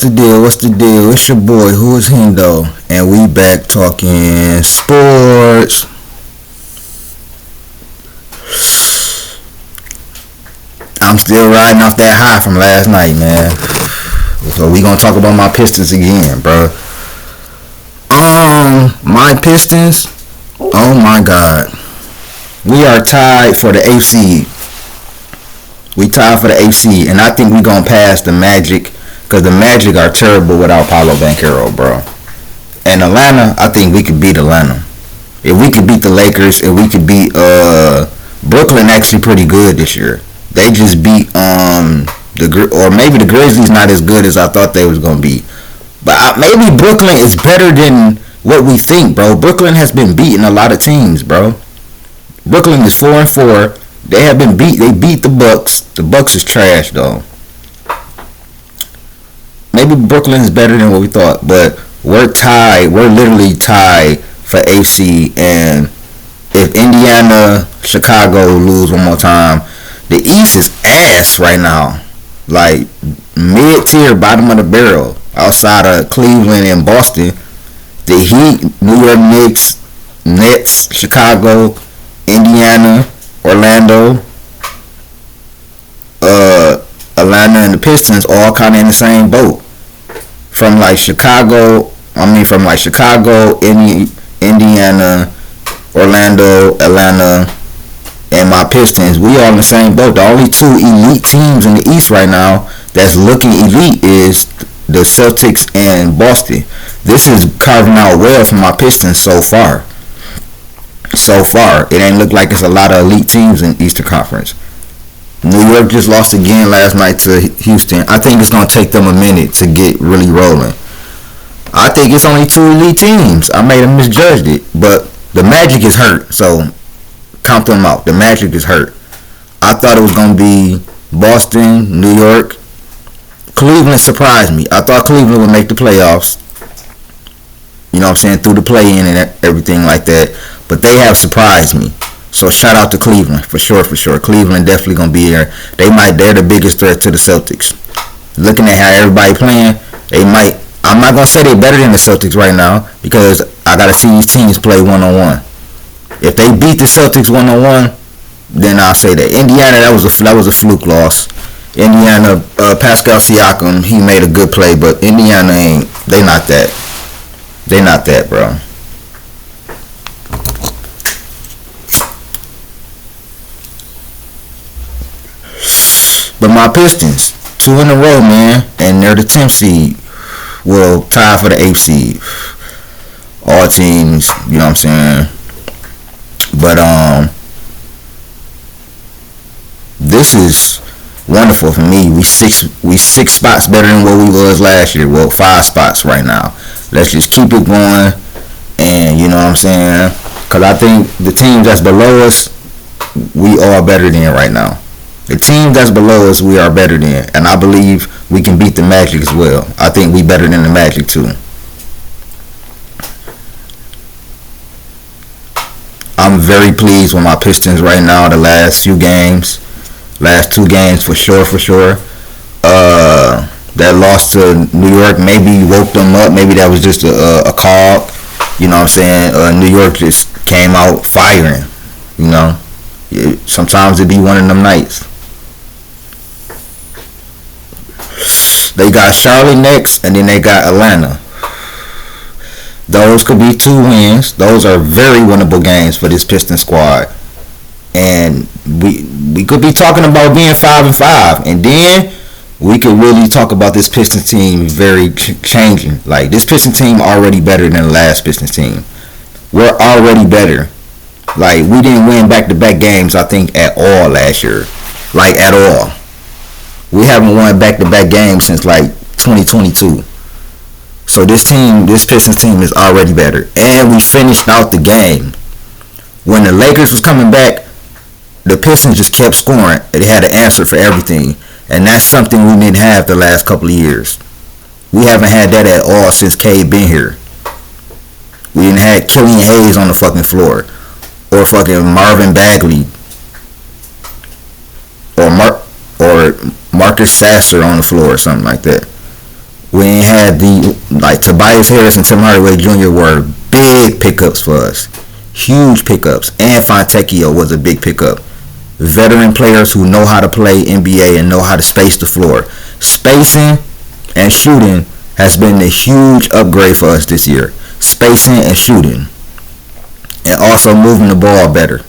the deal? What's the deal? It's your boy, Who is Hindo, and we back talking sports. I'm still riding off that high from last night, man. So we gonna talk about my Pistons again, bro. My Pistons. Oh my God, we are tied for the eighth seed. We tied for the eighth seed, and I think we gonna pass the Magic, cause the Magic are terrible without Paolo Banchero, bro. And Atlanta, I think we could beat Atlanta. If we could beat the Lakers, if we could beat Brooklyn, actually pretty good this year. They just beat or maybe the Grizzlies not as good as I thought they was gonna be. But maybe Brooklyn is better than what we think, bro. Brooklyn has been beating a lot of teams, bro. Brooklyn is 4-4. They have been beat. They beat the Bucks. The Bucks is trash, though. Maybe Brooklyn is better than what we thought, but we're tied. We're literally tied for AC. And if Indiana, Chicago lose one more time, the East is ass right now. Like mid-tier, bottom of the barrel. Outside of Cleveland and Boston, the Heat, New York Knicks, Nets, Chicago, Indiana, Orlando, Atlanta, and the Pistons all kind of in the same boat. From Chicago, Indiana, Orlando, Atlanta, and my Pistons, we all in the same boat. The only two elite teams in the East right now that's looking elite is the Celtics and Boston. This is carving out well for my Pistons so far. It ain't look like it's a lot of elite teams in Eastern Conference. New York just lost again last night to Houston. I think it's going to take them a minute to get really rolling. I think it's only two elite teams. I may have misjudged it, but the Magic is hurt, so count them out. The Magic is hurt. I thought it was going to be Boston, New York. Cleveland surprised me. I thought Cleveland would make the playoffs. You know what I'm saying? Through the play-in and everything like that. But they have surprised me. So shout out to Cleveland for sure. Cleveland definitely gonna be there. They're the biggest threat to the Celtics. Looking at how everybody playing, they might. I'm not gonna say they're better than the Celtics right now because I gotta see these teams play one-on-one. If they beat the Celtics one-on-one, then I'll say that. Indiana, that was a fluke loss. Indiana, Pascal Siakam, he made a good play, but Indiana they not that. They not that, bro. But my Pistons, 2 in a row, man, and they're the 10th seed. Will tie for the 8th seed. All teams, you know what I'm saying? But this is wonderful for me. We six spots better than what we was last year. Well, 5 spots right now. Let's just keep it going, and you know what I'm saying? Because I think the teams that's below us, we are better than right now. The team that's below us, we are better than, and I believe we can beat the Magic as well. I think we better than the Magic too. I'm very pleased with my Pistons right now. The last 2 games for sure. That loss to New York maybe woke them up. Maybe that was just a call. You know what I'm saying? New York just came out firing. You know, sometimes it be one of them nights. They got Charlotte next, and then they got Atlanta. Those could be 2 wins. Those are very winnable games for this Piston squad. And we could be talking about being 5-5, and then we could really talk about this Pistons team very changing. Like, this Pistons team already better than the last Pistons team. We're already better. Like, we didn't win back-to-back games, I think, at all last year. Like, at all. We haven't won back-to-back games since, 2022. So this Pistons team is already better. And we finished out the game. When the Lakers was coming back, the Pistons just kept scoring. They had an answer for everything. And that's something we didn't have the last couple of years. We haven't had that at all since Cade been here. We didn't have Killian Hayes on the fucking floor. Or fucking Marvin Bagley. Or Marcus Sasser on the floor or something like that. We ain't had the like Tobias Harris and Tim Hardaway Jr. were big pickups for us, huge pickups, and Fontecchio was a big pickup. Veteran players who know how to play NBA and know how to space the floor. Spacing and shooting has been a huge upgrade for us this year. Spacing and shooting, and also moving the ball better.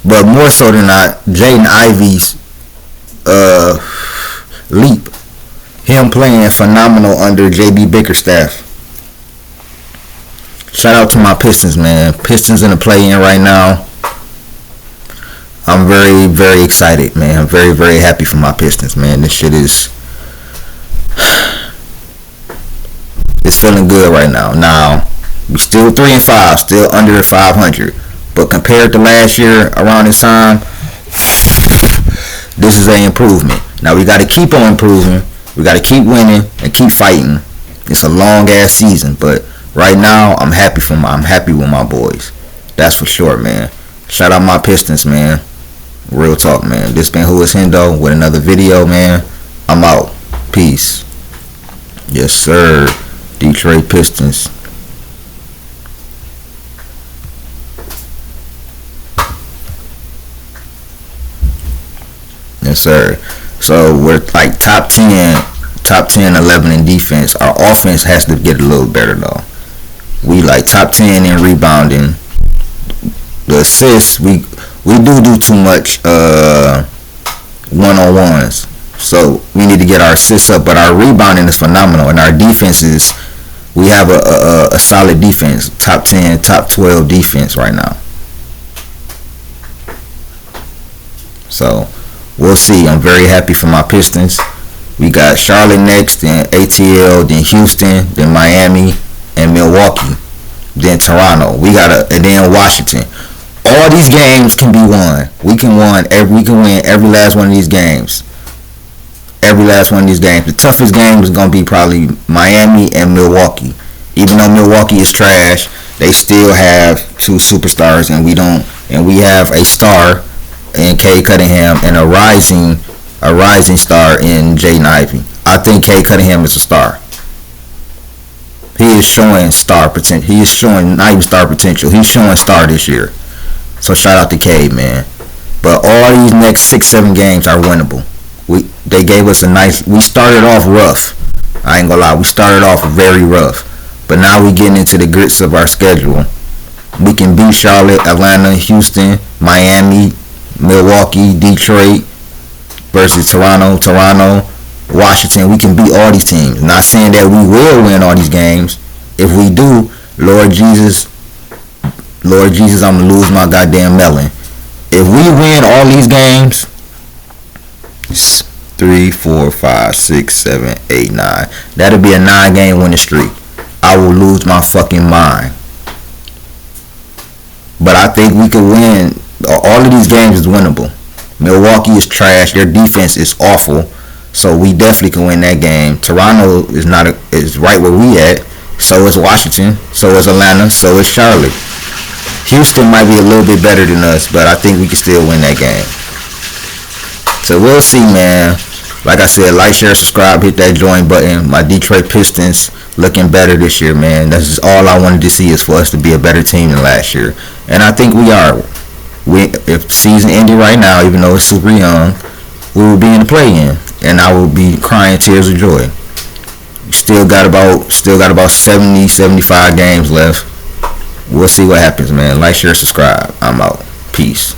But more so than not, Jaden Ivey's leap, him playing phenomenal under JB Bickerstaff. Shout out to my Pistons, man. Pistons in the play-in right now. I'm very, very excited, man. I'm very, very happy for my Pistons, man. This shit is it's feeling good right now. Now, we still 3-5, still under 500. But compared to last year around this time, this is an improvement. Now we got to keep on improving. We got to keep winning and keep fighting. It's a long ass season, but right now I'm happy with my boys. That's for sure, man. Shout out my Pistons, man. Real talk, man. This been Who Is Hendo with another video, man. I'm out. Peace. Yes, sir. Detroit Pistons. Yes, sir. So we're like top 10, 11 in defense. Our offense has to get a little better though. We like top 10 in rebounding. The assists, we do too much one-on-ones. So we need to get our assists up, but our rebounding is phenomenal, and our defense is, we have a solid defense, top 10, top 12 defense right now. So we'll see. I'm very happy for my Pistons. We got Charlotte next, then ATL, then Houston, then Miami, and Milwaukee, then Toronto. And then Washington. All these games can be won. We can win every last one of these games. Every last one of these games. The toughest game is gonna be probably Miami and Milwaukee. Even though Milwaukee is trash, they still have two superstars, and we don't. And we have a star in Cade Cunningham and a rising star in Jaden Ivey. I think Cade Cunningham is a star. He is showing star potential. He is showing not even star potential. He's showing star this year. So shout out to Cade, man. But all these next 6-7 games are winnable. They gave us a nice. We started off rough. I ain't gonna lie. We started off very rough. But now we getting into the grits of our schedule. We can beat Charlotte, Atlanta, Houston, Miami, Milwaukee, Detroit versus Toronto, Washington. We can beat all these teams. Not saying that we will win all these games. If we do, Lord Jesus, I'm gonna lose my goddamn melon. If we win all these games, 3, 4, 5, 6, 7, 8, 9. That'll be a 9-game winning streak. I will lose my fucking mind. But I think we could win. All of these games is winnable. Milwaukee is trash. Their defense is awful. So we definitely can win that game. Toronto is right where we at. So is Washington. So is Atlanta. So is Charlotte. Houston might be a little bit better than us, but I think we can still win that game. So we'll see, man. Like I said, like, share, subscribe, hit that join button. My Detroit Pistons looking better this year, man. That's just all I wanted to see, is for us to be a better team than last year. And I think we are. If season ended right now, even though it's super young, we will be in the play-in, and I will be crying tears of joy. Still got about 70, 75 games left. We'll see what happens, man. Like, share, subscribe. I'm out. Peace.